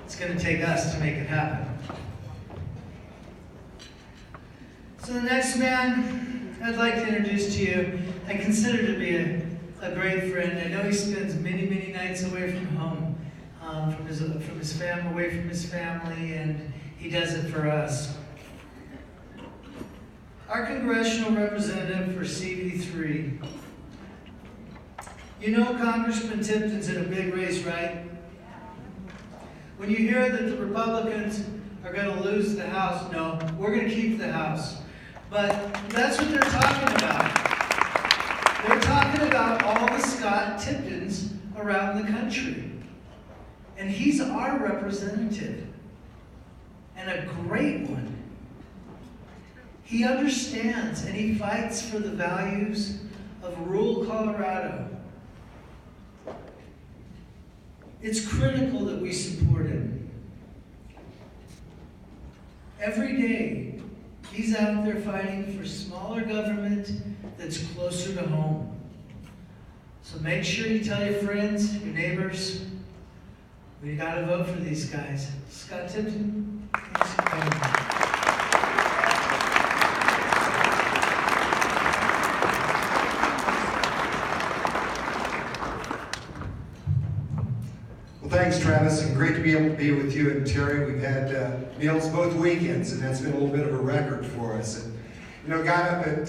It's going to take us to make it happen. So the next man I'd like to introduce to you, I consider to be a great friend. I know he spends many, many nights away from home, from his family, away from his family, and he does it for us. Our congressional representative for CD3. You know Congressman Tipton's in a big race, right? When you hear that the Republicans are going to lose the House, no, we're going to keep the House. But that's what they're talking about. They're talking about all the Scott Tiptons around the country. And he's our representative. And a great one. He understands and he fights for the values of rural Colorado. It's critical that we support him. Every day, he's out there fighting for smaller government that's closer to home. So make sure you tell your friends, your neighbors, we got to vote for these guys. Scott Tipton, thanks for coming. Thanks, Travis, and great to be able to be with you and Terry. We've had meals both weekends, and that's been a little bit of a record for us. And, got up at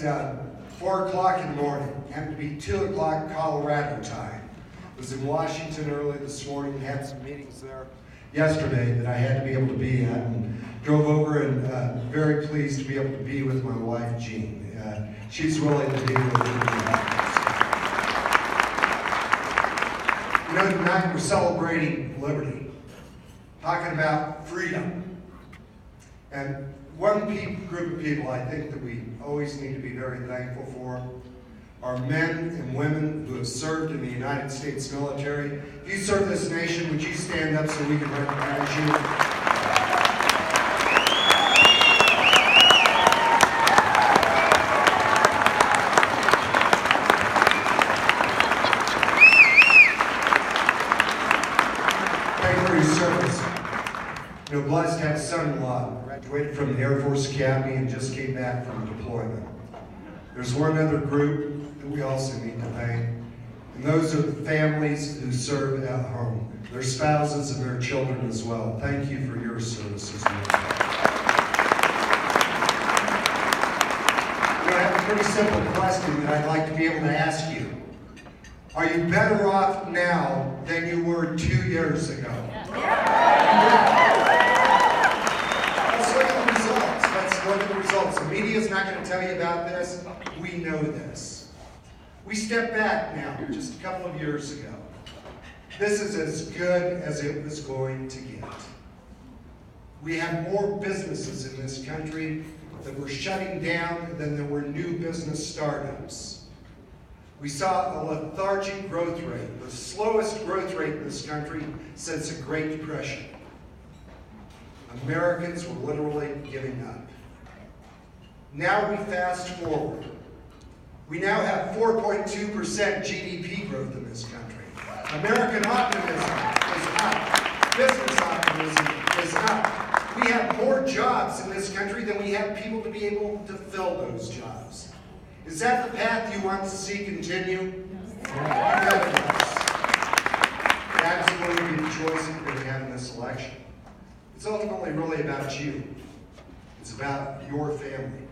4 o'clock in the morning, happened to be 2 o'clock Colorado time. Was in Washington early this morning, had some meetings there yesterday that I had to be able to be at, and drove over and very pleased to be able to be with my wife, Jean. She's willing to be with me. Tonight we're celebrating liberty, talking about freedom. And one group of people I think that we always need to be very thankful for are men and women who have served in the United States military. If you serve this nation, would you stand up so we can recognize you? Blessed to have a son-in-law, graduated from the Air Force Academy and just came back from deployment. There's one other group that we also need to thank, and those are the families who serve at home, their spouses and their children as well. Thank you for your service as well. I have a pretty simple question that I'd like to be able to ask you. Are you better off now than you were 2 years ago? Look at the results. The media is not going to tell you about this. We know this. We step back now, just a couple of years ago. This is as good as it was going to get. We have more businesses in this country that were shutting down than there were new business startups. We saw a lethargic growth rate, the slowest growth rate in this country since the Great Depression. Americans were literally giving up. Now we fast forward. We now have 4.2% GDP growth in this country. American optimism is up. Business optimism is up. We have more jobs in this country than we have people to be able to fill those jobs. Is that the path you want to see continue? Yes. That's going to be the choice that we're going to have in this election. It's ultimately really about you. It's about your family.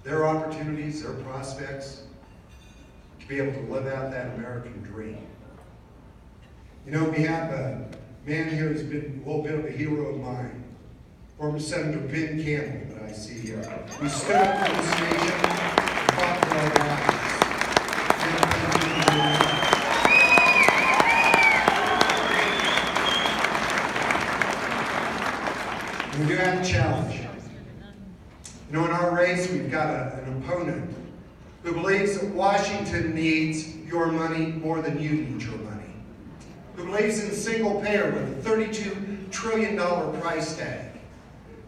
Their opportunities, their prospects, to be able to live out that American dream. We have a man here who's been a little bit of a hero of mine, former Senator Ben Campbell that I see here. We stood up for this nation and fought for our values. And we do have a challenge. In our race, we've got an opponent who believes that Washington needs your money more than you need your money, who believes in single payer with a $32 trillion price tag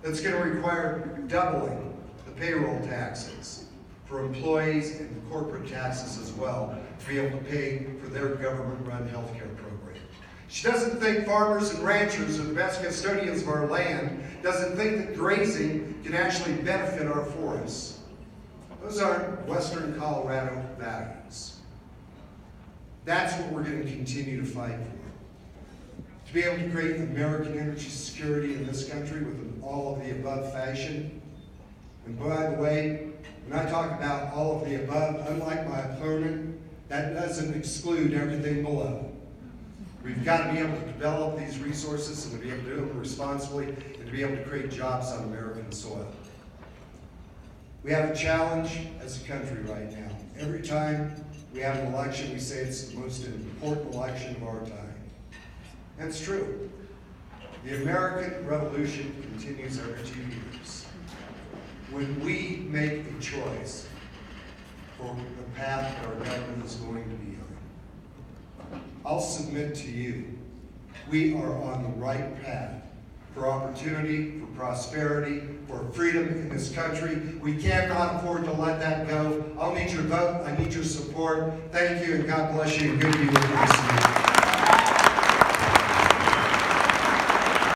that's going to require doubling the payroll taxes for employees and the corporate taxes as well to be able to pay for their government-run health care program. She doesn't think farmers and ranchers are the best custodians of our land, doesn't think that grazing can actually benefit our forests. Those aren't Western Colorado values. That's what we're going to continue to fight for. To be able to create American energy security in this country with an all of the above fashion. And by the way, when I talk about all of the above, unlike my opponent, that doesn't exclude everything below. We've got to be able to develop these resources and to be able to do them responsibly and to be able to create jobs on American soil. We have a challenge as a country right now. Every time we have an election, we say it's the most important election of our time. That's true. The American Revolution continues every 2 years. When we make a choice for the path that our government is going to be on, I'll submit to you, we are on the right path for opportunity, for prosperity, for freedom in this country. We cannot afford to let that go. I'll need your vote. I need your support. Thank you, and God bless you, and good to be with you.